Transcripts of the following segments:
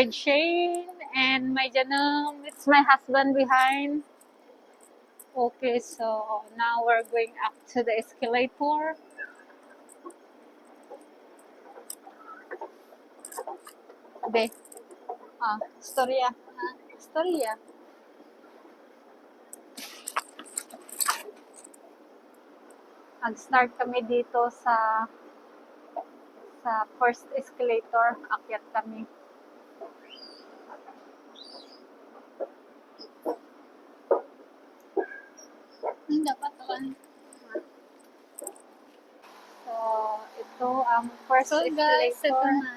With Shane and my Janam. It's my husband behind. Okay, so now we're going up to the escalator. Be, storya. Storya. Nag-start kami dito sa first escalator. Akyat kami. Dapat naman. So, ito ang first So guys, ito escalator. na.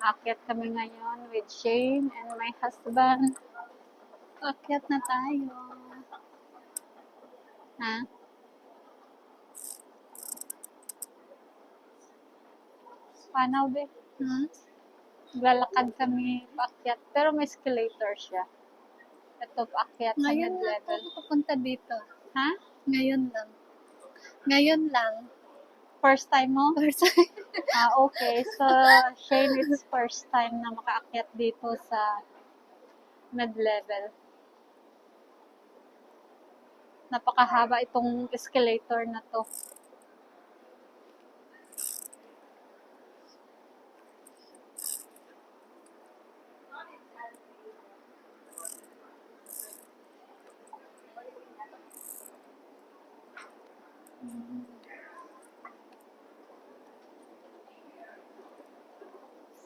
Akyat kami ngayon with Shane and my husband. Akyat na tayo. Ha? Paano be? Lalakad kami paakyat. Pero may escalator siya. Ito paakyat sa Ngayon lang mid-level. tayo papunta dito. Ha? Ngayon lang. Ngayon lang. First time mo? First Okay. So, Shane, it's first time na makaakyat dito sa mid-level. Napakahaba itong escalator na to.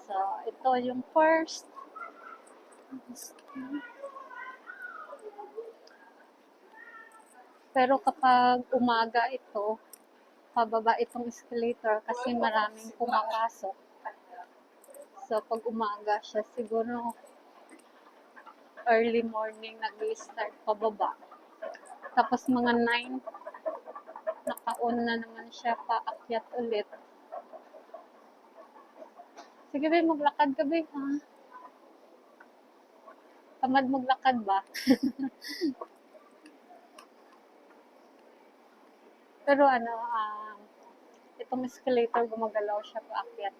So, ito yung first. Pero kapag umaga ito, pababa itong escalator kasi maraming pumapasok. So, pag umaga siya, siguro early morning nag-start pababa. Tapos mga 9, naka-on na naman siya paakyat ulit. Sige ba, maglakad ka ba? Ha? Tamad maglakad ba? Pero itong escalator gumagalaw siya paakyat.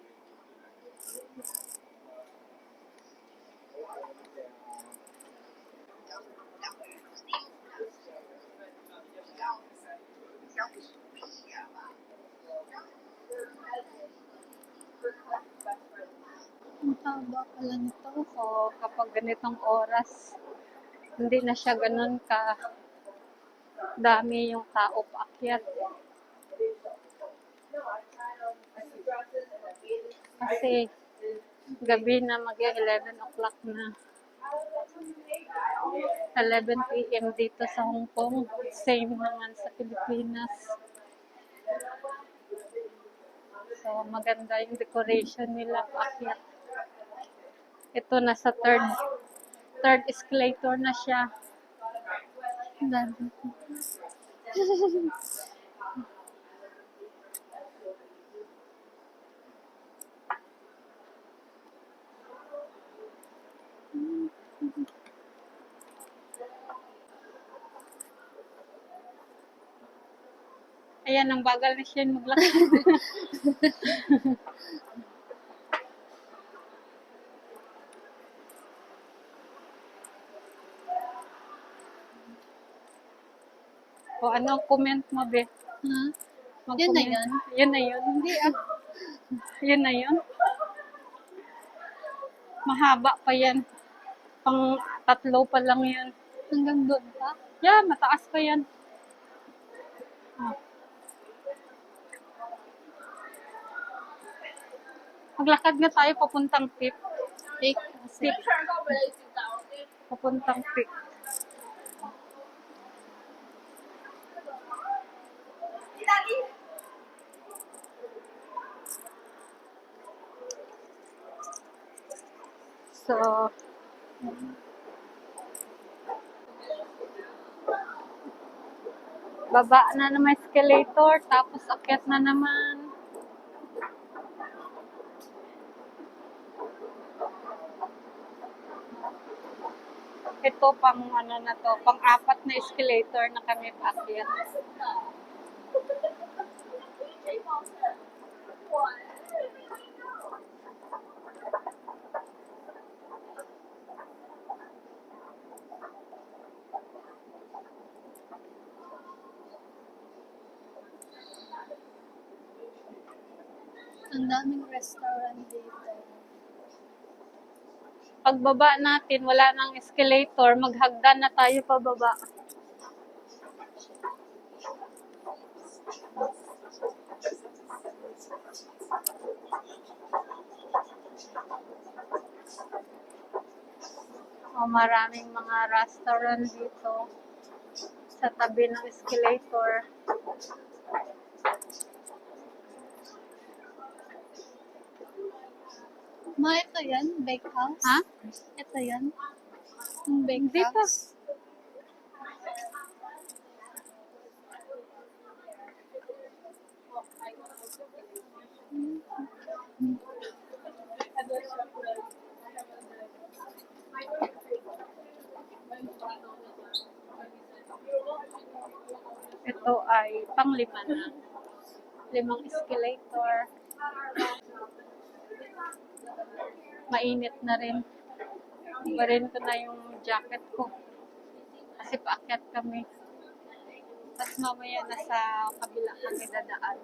Ang haba pala nito. So, kapag ganitong oras, hindi na siya ganun ka dami yung tao paakyat. Kasi gabi na mag-11 o'clock na. 11 p.m. dito sa Hong Kong. Same naman sa Pilipinas. So, maganda yung decoration nila paakyat. Ito nasa third escalator na siya. Dami. Ayan, ang bagal na siya maglakad. O ano comment mo, Be? Ha? Mag-comment. Yun na yun? Yun na yun. Hindi Yun na yun. Mahaba pa yan. Pang 3 pa lang yan. Hanggang doon pa? Yeah, mataas pa yan. Maglakad nga tayo papuntang Peak. Take. Peak. Papuntang Peak. So, baba na naman escalator, tapos akyat na naman. Ito pang pang-4 na escalator na kami paakyat. Ang daming restaurant dito. Pagbaba natin, wala nang escalator, maghagdan na tayo pababa. Maraming mga restaurant dito sa tabi ng escalator. Ma, ito yan? Bake house? Ha? Ito yan? Yung bake Hindi pa. house? Ito ay panglima na. 5 escalator. Mainit na rin. Ibarin ko na yung jacket ko. Kasi paakyat kami. Tapos mamaya nasa kabila kami dadaan.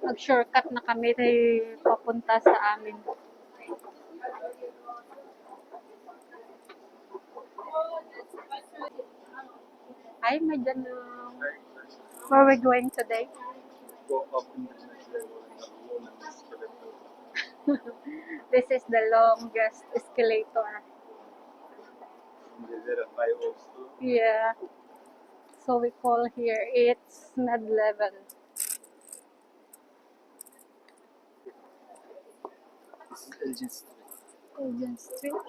Mag-shortcut na kami papunta sa amin. Ay, may dyan yung... Where we going today? Go up in the next level and have one and escalator. This is the longest escalator. And there are 5 also. Yeah. So we call here, it's med level. This is Elgin Street. Elgin Street.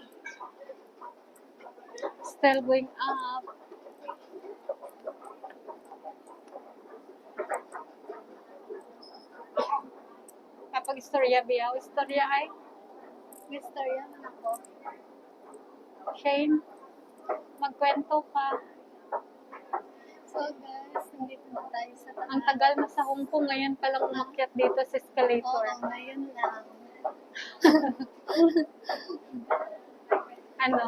Still going up. Kapag istorya, biyaw, istorya ay Mister yan ako. Shane, magkwento ka. So guys, nandito na tayo sa taas. Ang tagal mo sa Hong Kong, ngayon pa lang umakyat dito sa escalator. Oo, ngayon lang. Ano?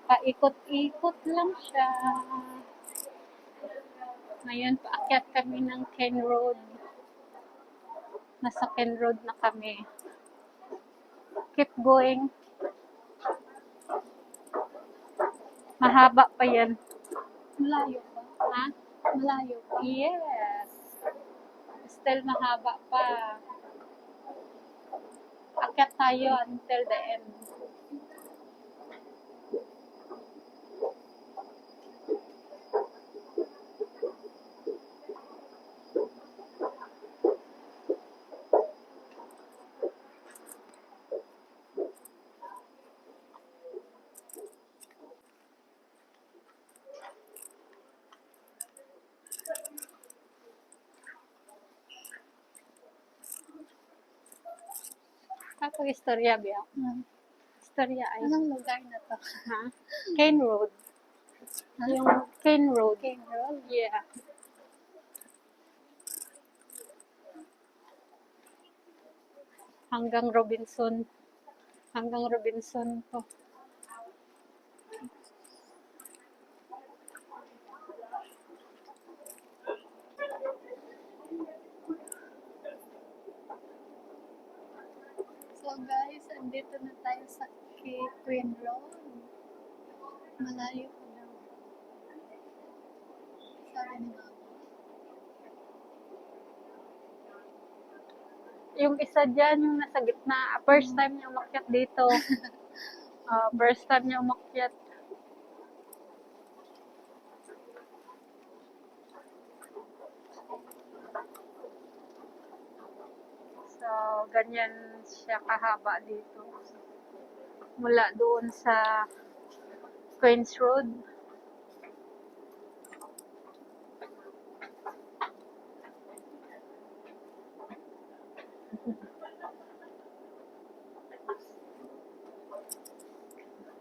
Paikot-ikot lang siya. Ngayon, paakyat kami ng Ken Road. Nasa Ken Road na kami. Keep going. Mahaba pa yan. Malayo pa. Ha? Malayo pa. Yes. Still mahaba pa. Akyat tayo until the end. Kapag istorya biya. Istorya ay, Anong lugar na to? ha? Ken Road. Yung Ken Road. King Road? Yeah. Hanggang Robinson. Hanggang Robinson to. So guys, andito na tayo sa Queen Road. Malayo pa daw. Sabi ni Mama. Yung isa dyan, yung nasa gitna. First time niya umakyat dito. First time niya umakyat. So, ganyan siya kahaba dito. Mula doon sa Queens Road.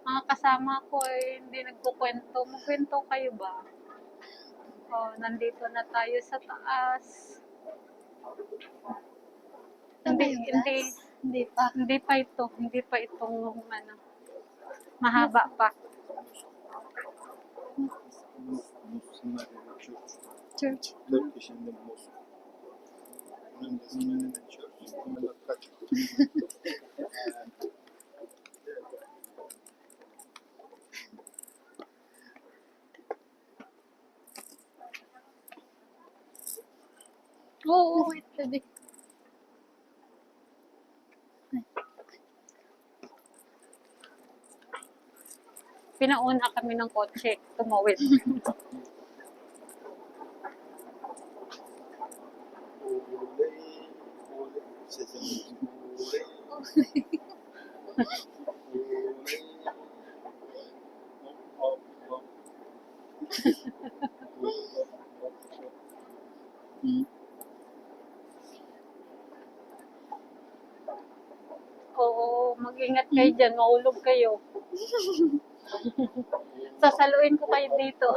Mga kasama ko ay hindi nagkukwento. Magkwento kayo ba? Nandito na tayo sa taas. Ito ba Hindi, yung hindi, glass? Hindi pa. Hindi pa itong ano, mahaba pa. Müslümanlar church. Church. Turkish and then mosque. And this is the church. And the church. Oo, wait, baby. Pinauna kami ng kotse, tumawid. Hmm. Oo, mag-ingat kayo dyan, mahulog kayo. Sasaluin ko kayo dito.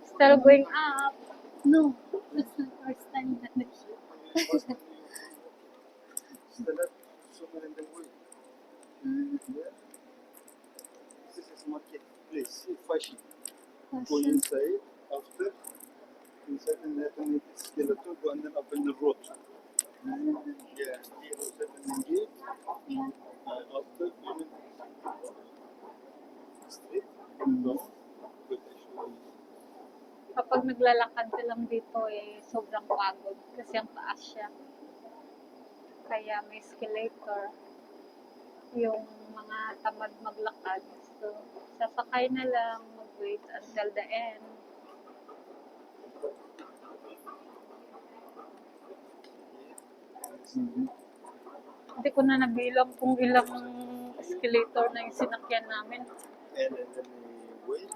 Still going up. No, that's the first time that they This is market place, fashion. Go fashion. inside, after, inside and then skeleton, go and then up in the road. Yeah, here is the main gate. Yeah. After, street, down, good actually. Kapag naglalakad ka lang dito sobrang pagod kasi ang taas siya. Kaya may escalator. Yung mga tamad maglakad. So, sasakay na lang, mag-wait until the end. Hindi ko na nabilang kung ilang escalator na yung sinakyan namin. And then we wait.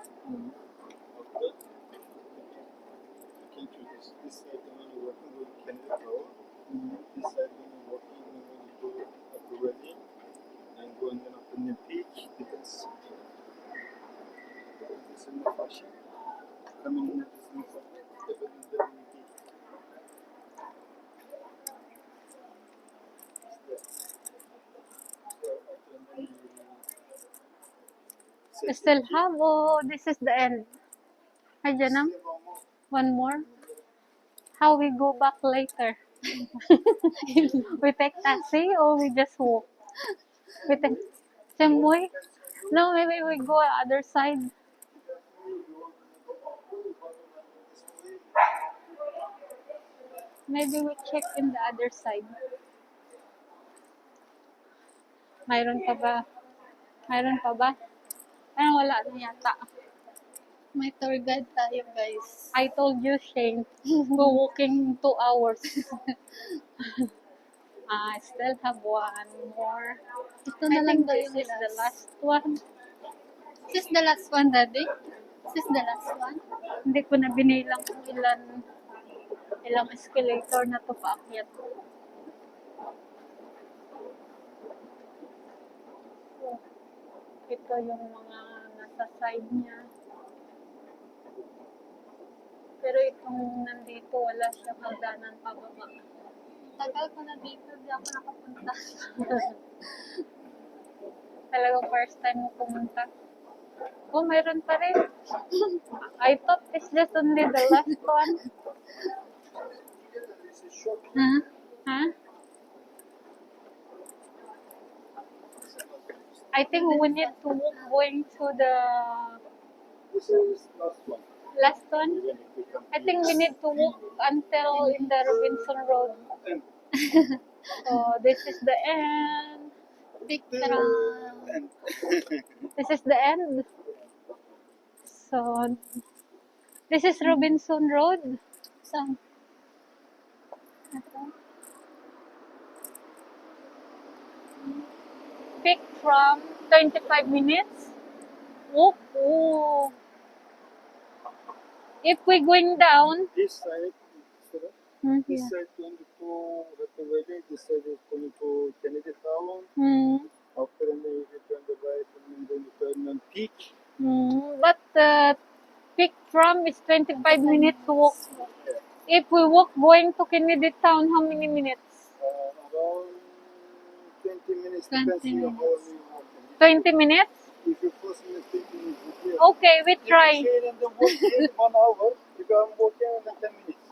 After, you can choose this side when you're working with Canada Tower. This side when you're working when you go at the wedding and go and then up in the peak. Depends. This is the fashion. Coming in this is the fashion. Even in the peak. Still have, oh, this is the end. Ay, dyan na. One more. How we go back later? We take taxi or we just walk? We take same way? No, maybe we go other side. Maybe we check in the other side. Mayroon pa ba? Mayroon pa ba? Ay, wala na yata. May tour guide tayo, guys. I told you, Shane, go walking 2 hours. I still have one more. Ito I na lang think daw this yung is the last. last one. Is this the last one, Daddy? Is this the last one? Hindi ko na binilang kung ilang escalator na to paakyat. So, ito yung mga nasa side niya. Pero itong nandito, wala siyang hagdanan pababa. Tagal ko na dito, di ako nakapunta. Talagang first time mo pumunta. Oh, mayroon pa rin. I thought it's just only the last one. This is short. Huh? Huh? I think we need to walk going to the This is last one. last one. Even if we come I think we need to walk until in the Robinson Road. and So this is the end. Picture. and This is the end. So this is Robinson Road. Saan? Ito. Pick from 25 minutes. Walk. Oh. If we're going down, this side, this yeah. side going to at the wedding, this side is going to Kennedy Town, Hmm. After and then you turn the right and then you turn on peak. But pick from is 25 minutes to walk. Yeah. If we walk going to Kennedy Town, how many minutes? Around 20 minutes 20 depends on how minutes. you walk. 20 minutes? If you first minute 20 minutes, you Okay, we If try. you fail and then walk in 1 hour, you can walk in under 10 minutes.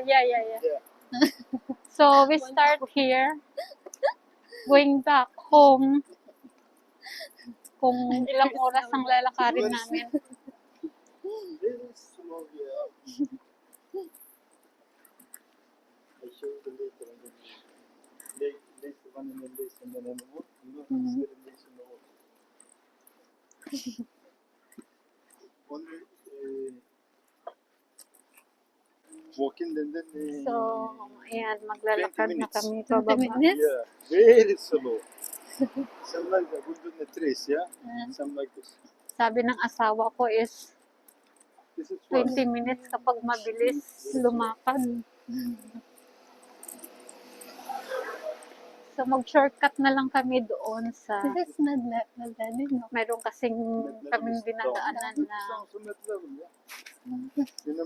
Yeah. Yeah. So we start here, going back home. Kung ilang oras ang lalakarin namin. Very slow, yeah. I show you the later and then later one and then later and then walk. You know, it's very lazy in the walk. Only walking and then So, ayan, maglalakad 20 na minutes. kami 20 pababa. minutes? Yeah, very slow. Some like that, good on the trace, yeah? Some like this. Sabi ng asawa ko is This is 20 fast. minutes kapag mabilis lumakad. So, mag-shortcut na lang kami doon sa... This is Madani, no? Mayroon kasing kaming dinadaanan na Sounds on that level, yeah.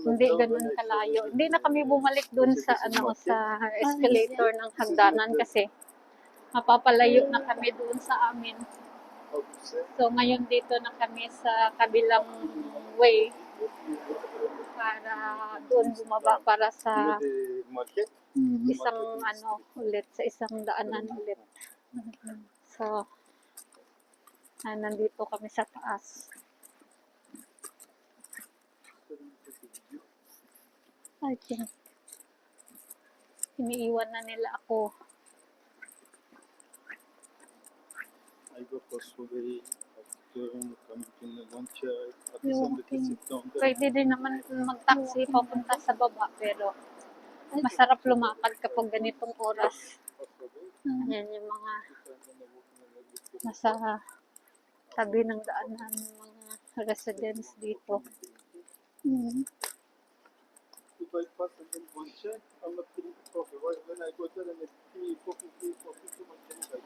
hindi ganun kalayo. Hindi na kami bumalik doon sa sa escalator ng hagdanan kasi mapapalayo na kami doon sa amin. So ngayon dito na kami sa kabilang way para doon bumaba para sa The market. isang ulit, sa isang daanan ulit. So, nandito kami sa taas. I think iniiwan na nila ako. I go for survey, turn, coming in the lunch, at You're somebody sit down there. Pwede din naman mag-taxi papunta sa baba pero masarap lumakad kapag ganitong oras. Yan yung mga nasa tabi ng daanan ng mga residents dito. If I pass and then one check, I'm not feeling coffee. When I go there and it's coffee, too much chemical.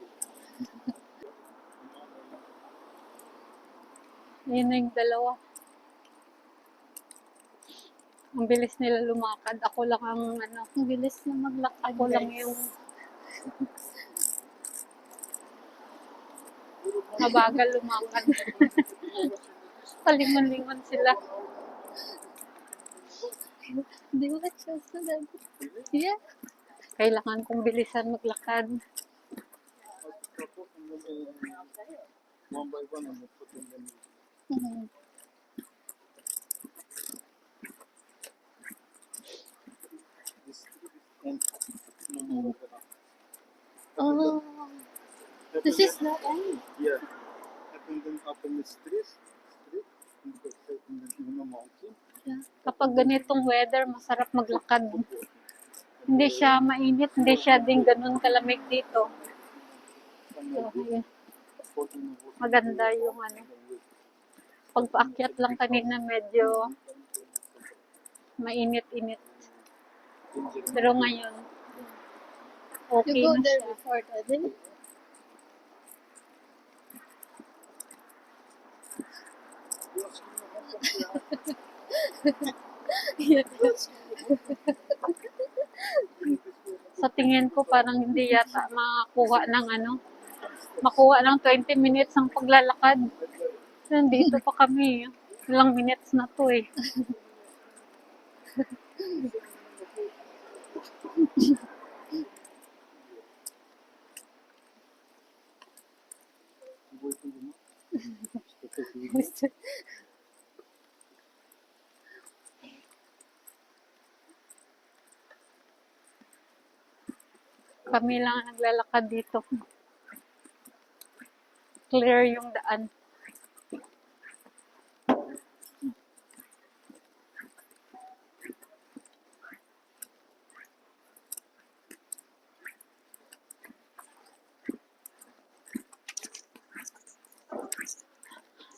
Yun na yung dalawa. Ang bilis nila lumakad. Ako lang ang Ang bilis na maglakad. ako lang yung mabagal lumakad. Palingon-lingon sila. Di ba chance na dahil? Yeah. Kailangan kong bilisan maglakad. One by one, I'm putting them and Oh, this is the end. yeah. And then up in the street, and then the mountain. Kapag ganitong weather, masarap maglakad. Hindi siya mainit, hindi siya din ganun kalamig dito. So, ayun. Maganda yung pagpaakyat lang kanina medyo mainit-init. Pero ngayon, okay You go na there siya. before that, didn't you? Yeah. Sa tingin ko parang hindi yata makuha ng 20 minutes ang paglalakad. Nandito pa kami. Ilang minutes na to eh. Kami lang ang naglalakad dito. Clear yung daan.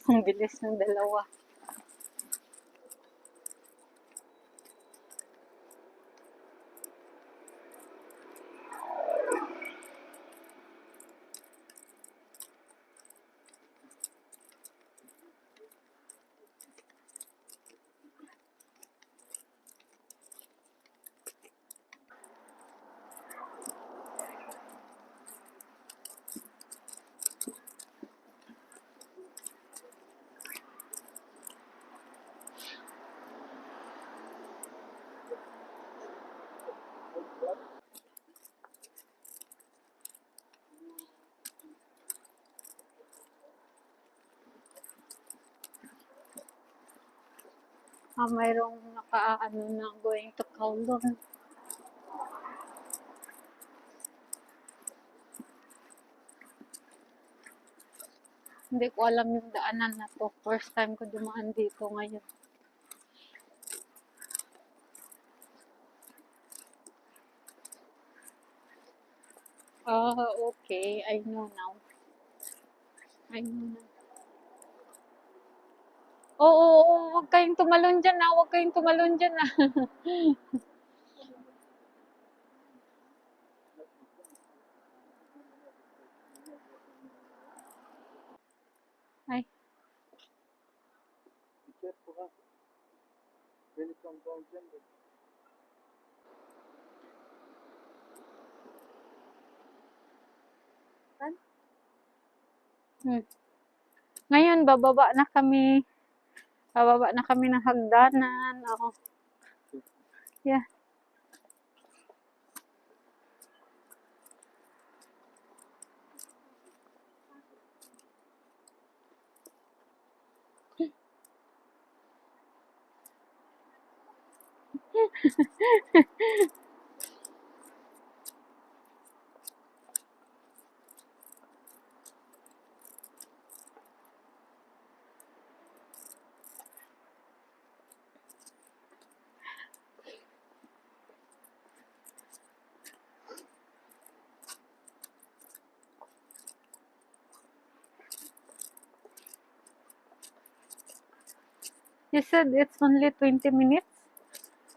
Ang bilis ng dalawa. Mayroong naka-ano na going to Kowloon. Hindi ko alam yung daanan na to. First time ko dumaan dito ngayon. Okay. I know now. I know now. Oo, huwag kayong tumalon dyan na. Huwag kayong tumalon dyan na. Ay, Be careful, huh? When it comes down gently. ngayon, bababa na kami. Bababa na kami ng hagdanan. Oo. Yeah. You said it's only 20 minutes?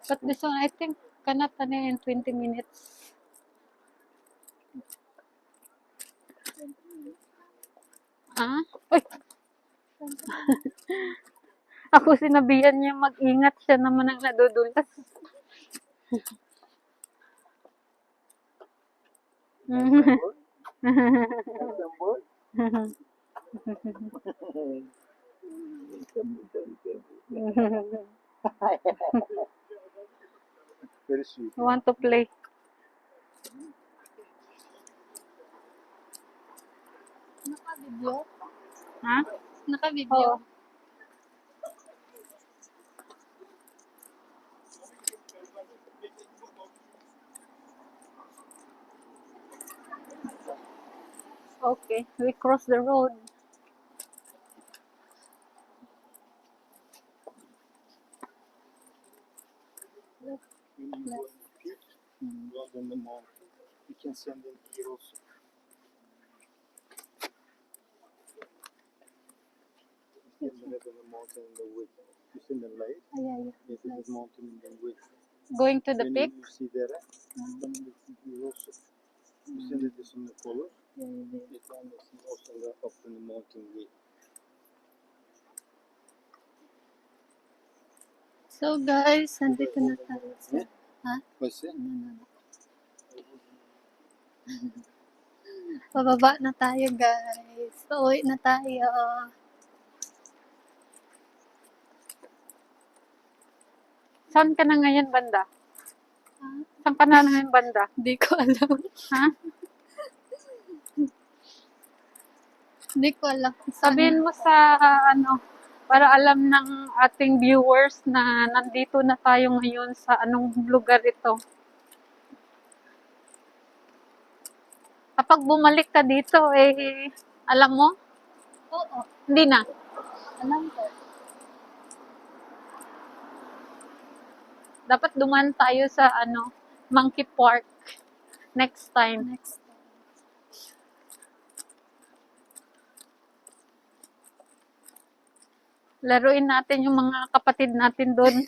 But this one, I think, cannot in 20 minutes. Ah? Uy! Ako sinabihan niya mag-ingat, siya naman ang nadudulas. Very sweet. You want to play? Naka-video? Ha? Naka-video? Oo. Okay, we cross the road. When you go on the peak, go up on the mountain, you can send them here also. You send them on the mountain in the west. You send them light. Yeah. Yes, it is mountain in the west. Going to the When peak? you see there, send them here also. You send it this on the color. You can see also the, up in the mountain way. So guys, nandito na tayo sa... Ha? What's it? Ano? Pababa na tayo guys. Pauwi na tayo. Saan ka na ngayon, banda? Ha? Saan ka na ngayon, banda? Hindi ko alam. Ha? Hindi ko alam. kung saan Sabihin mo sa, para alam ng ating viewers na nandito na tayo ngayon sa anong lugar ito. Kapag bumalik ka dito, alam mo? Oo, Hindi na. alam ko. Dapat duman tayo sa, Monkey Park next time. Next time. Laruin natin yung mga kapatid natin doon.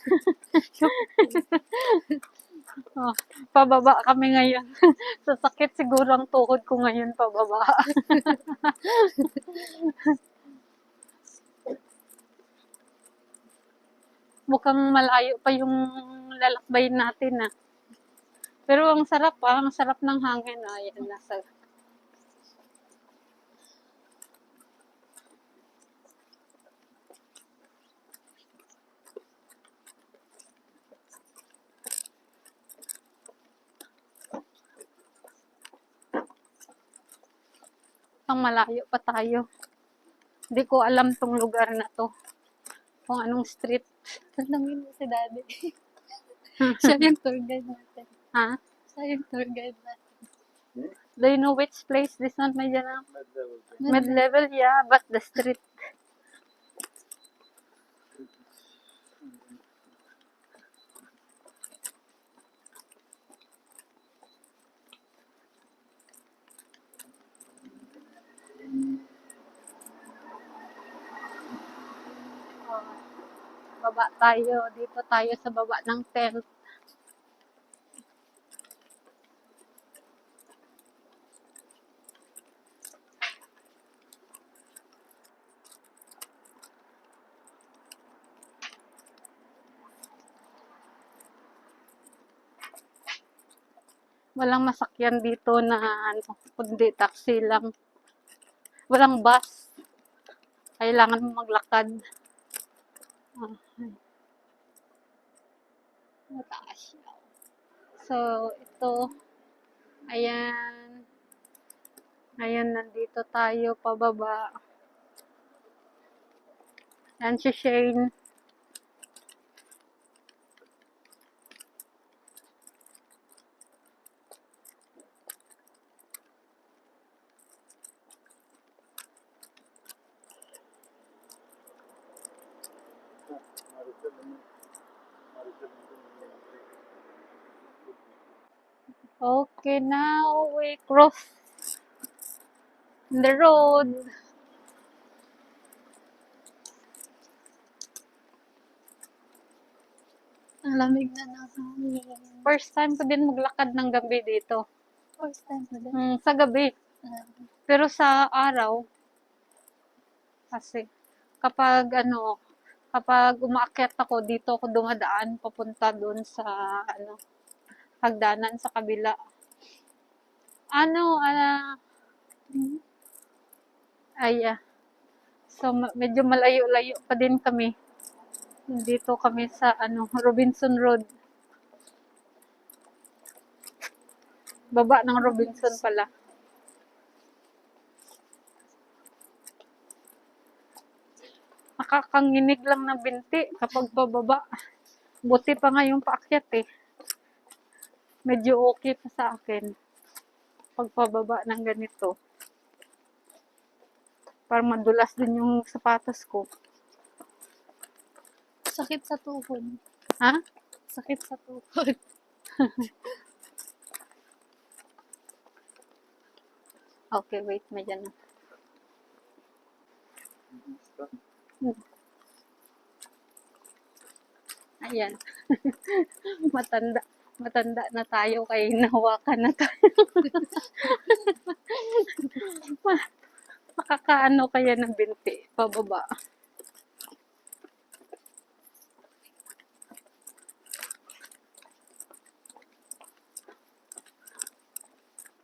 Oh, pababa kami ngayon. Sasakit siguro ang tuhod ko ngayon pababa. Mukhang malayo pa yung lalakbayin natin Pero ang sarap ang sarap ng hangin Ayan, nasa ang malayo pa tayo. Hindi ko alam tong lugar na to. Kung anong street. Tanungin mo si daddy. Siya yung tour guide natin. Ha? Siya yung tour guide natin. Do you know which place this one, Mayana? Mid-level. Mid-level, yeah, but the street. Oh, baba tayo. Dito tayo sa baba ng tent. Walang masakyan dito na ano, kundi taxi lang. Walang bus. Kailangan mo maglakad. Ah, ay. Mataas siya. So, ito. Ayan. Ayan, nandito tayo pababa. Ayan si Shane. Okay, now we cross the road. Ang lamig na ng hangin. First time ko din maglakad ng gabi dito. First time ko din. Sa gabi. Ah, Pero sa araw, kasi kapag umaakyat ako dito ako dumadaan papunta doon sa hagdanan sa kabila. So medyo malayo-layo pa din kami. Dito kami sa Robinson Road. Baba ng Robinson pala. Nakakanginig lang ng binti kapag pababa. Buti pa nga yung paakyat eh. Medyo okay pa sa akin. Pagpababa ng ganito. Para madulas din yung sapatos ko. sakit sa tuhod. Ha? Sakit sa tuhod. Okay, wait. May dyan na. Ayan. Matanda na tayo kaya nahawakan na tayo. Makakaano kaya ng binti pababa.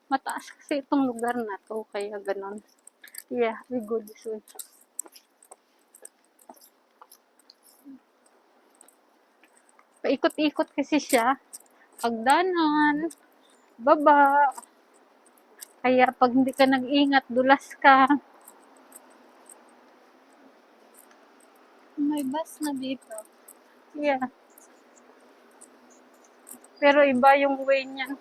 Mataas kasi itong lugar na to kaya ganon. Yeah, we go this way. Paikot-ikot kasi siya. Pagdanan, baba. Kaya pag hindi ka nag-ingat, dulas ka. May bus na dito. Yeah. Pero iba yung way niya.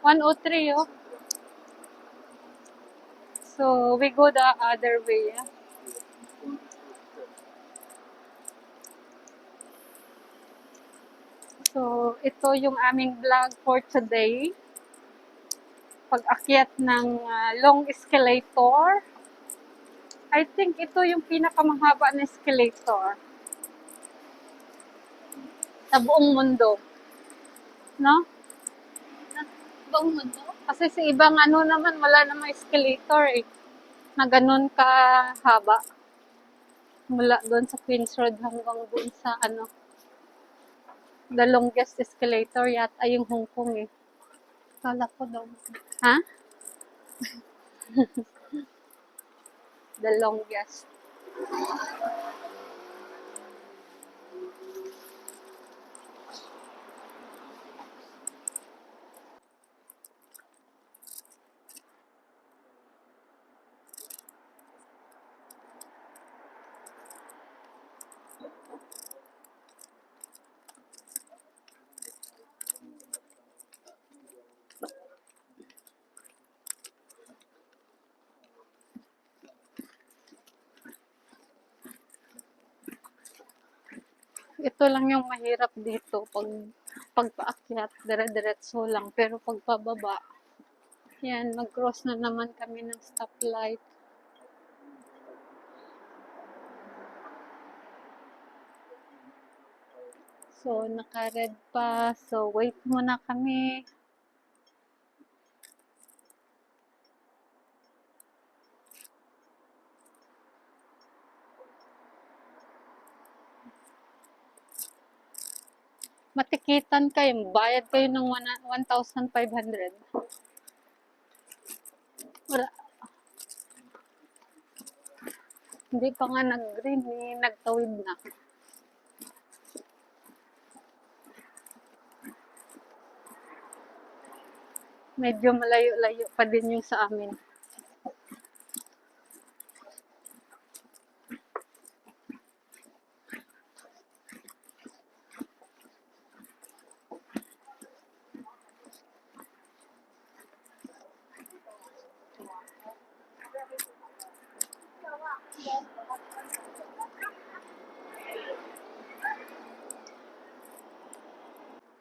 103, oh. So, we go the other way, yeah? So, ito yung aming vlog for today. Pag-akyat ng long escalator. I think ito yung pinakamahaba na escalator sa buong mundo. No? Buong mundo? Kasi sa ibang naman, wala namang escalator eh. Na ganun kahaba. Mula doon sa Queens Road hanggang doon sa the longest escalator yata yung Hong Kong eh. Kala ko daw. Ha? The longest. Ito lang yung mahirap dito pag paakyat, dire-diretso lang. Pero pag pababa, yan, mag-cross na naman kami ng stoplight. So, naka-red pa. So, wait muna kami. Matikitan kayo. Bayad kayo ng 1,500. Wala. Hindi pa nga nag-green eh. Nagtawid na. Medyo malayo-layo pa din yung sa amin.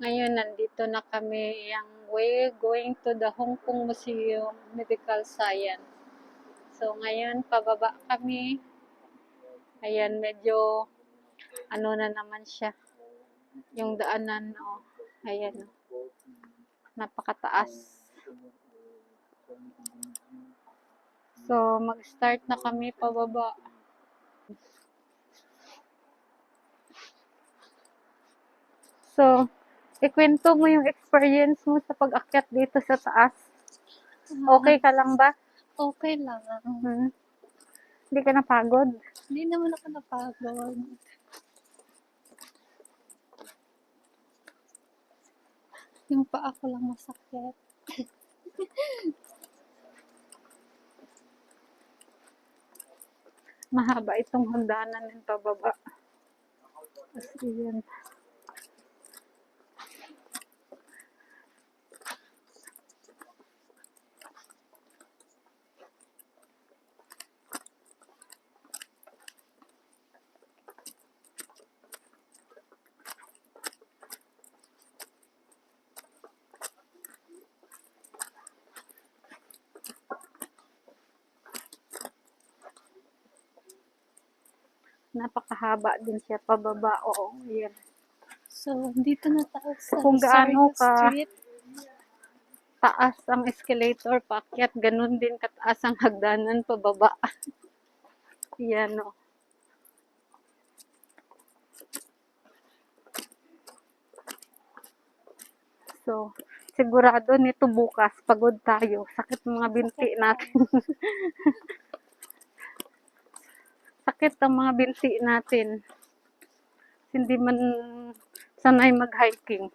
Ngayon, nandito na kami yung way going to the Hong Kong Museum Medical Science. So, ngayon, pababa kami. Ayan, medyo, ano na naman siya. Yung daanan, oh. Ayan, oh. Napakataas. So, mag-start na kami pababa. So, ikwento mo yung experience mo sa pag-akyat dito sa taas. Okay ka lang ba? Okay lang. Hindi ka napagod? Hindi naman ako napagod. Yung paa ko lang masakit. Mahaba itong hagdanan ng pababa. Kasi yan. Napakahaba din siya pababa. Oo, yan. So, dito na tayo sa Kung gaano Rosario ka Street. taas ang escalator paakyat, ganun din kataas ang hagdanan pababa. Yan, o. So, sigurado nito bukas, pagod tayo. Sakit mga binti natin. Sakit ang mga binti natin. Hindi man sanay mag-hiking.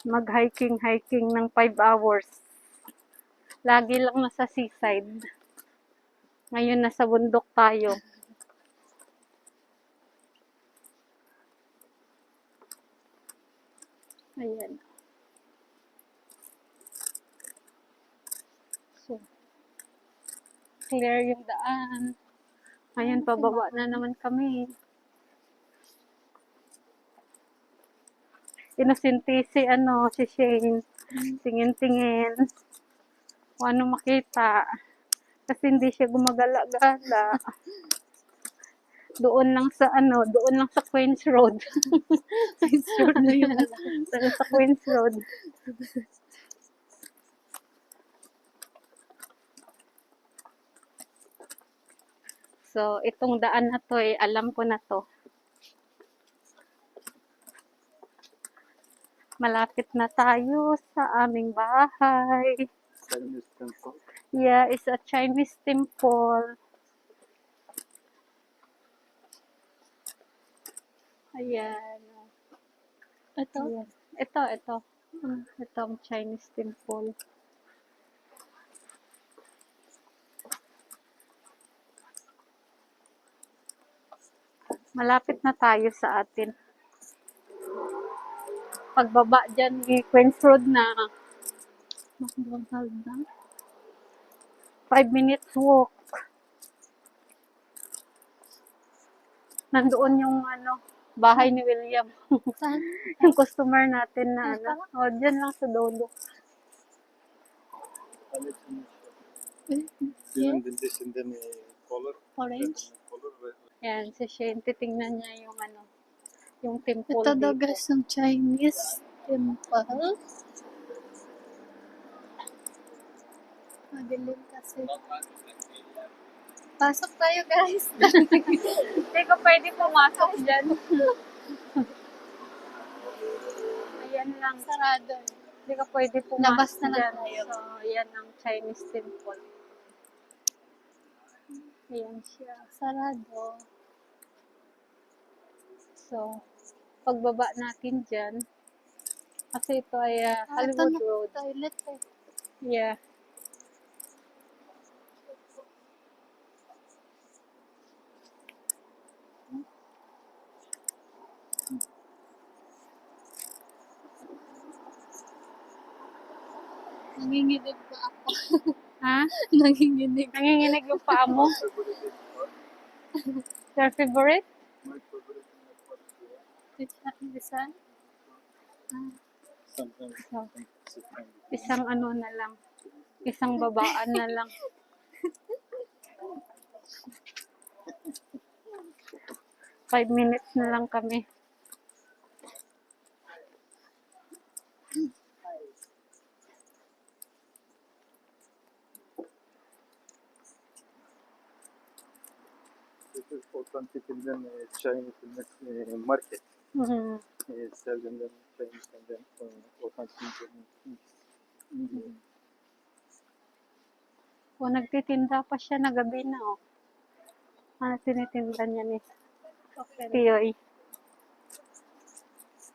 Mag-hiking ng 5 hours. Lagi lang nasa seaside. Ngayon nasa bundok tayo. Ayan. So, clear yung daan. Ayan, pababa na naman kami. Inusinti si Shane. Tingin-tingin. Kung ano makita. Kasi hindi siya gumagala-gala. Doon lang sa Queens Road. Queens Road na yun. Sa Queens Road. So, itong daan na to alam ko na to. Malapit na tayo sa aming bahay. Chinese temple. Yeah, it's a Chinese temple. Ayan. Ito? Ayan. Ito. Ito ang Chinese temple. Malapit na tayo sa atin. Pagbaba dyan, Queens Road na. McDonald na. 5 minutes walk. Nandoon yung bahay ni William. Saan? Yung customer natin na O, dyan lang sa dulo. Even this and then color. Orange. Color. Yan, si Shane, titingnan niya yung yung temple Ito daw dito. guys yung Chinese temple. Madilim kasi. Pasok tayo guys. Hindi ko pwede pumasok dyan. Ayan lang. Sarado. Hindi ka pwede pumasok Labas na lang dyan. tayo. So, yan ang Chinese temple. Ayan siya. Sarado. So, pagbaba natin dyan, kasi ito ay Hollywood ito na, Road. toilet eh. Yeah. Nanginginig pa ako. Ha? Nanginginig. Nanginginig yung paa mo? Your favorite? My favorite in the park. This one? Sometimes So, sit down. isang na lang. Isang babaan na lang. Five minutes na lang kami. This is authentic Indian Chinese market. Mhm. Sell Indian Chinese and then authentic Indian. O, nagtitinda pa siya na gabi na, oh. Tinitinda niya ni Tiyoy.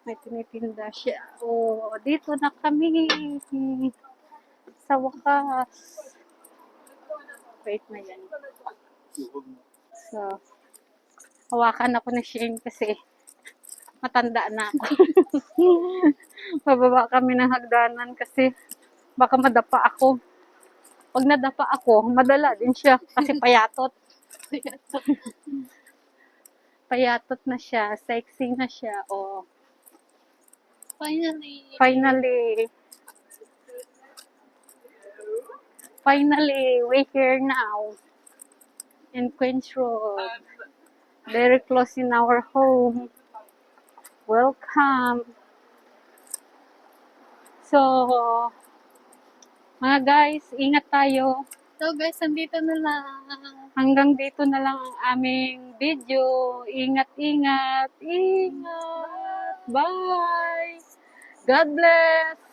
May tinitinda siya. O, dito na kami. Sa wakas. Wait na yan. So, hawakan ako ni Shane kasi matanda na ako. Bababa kami ng hagdanan kasi baka madapa ako. Pag nadapa ako, madala din siya kasi payatot. Payatot na siya, sexy na siya. Oh, Finally. finally, we're here now in Queens Road. Very close in our home. Welcome. So, mga guys, ingat tayo. So guys, andito na lang. Hanggang dito na lang ang aming video. Ingat, ingat, ingat. Bye. God bless.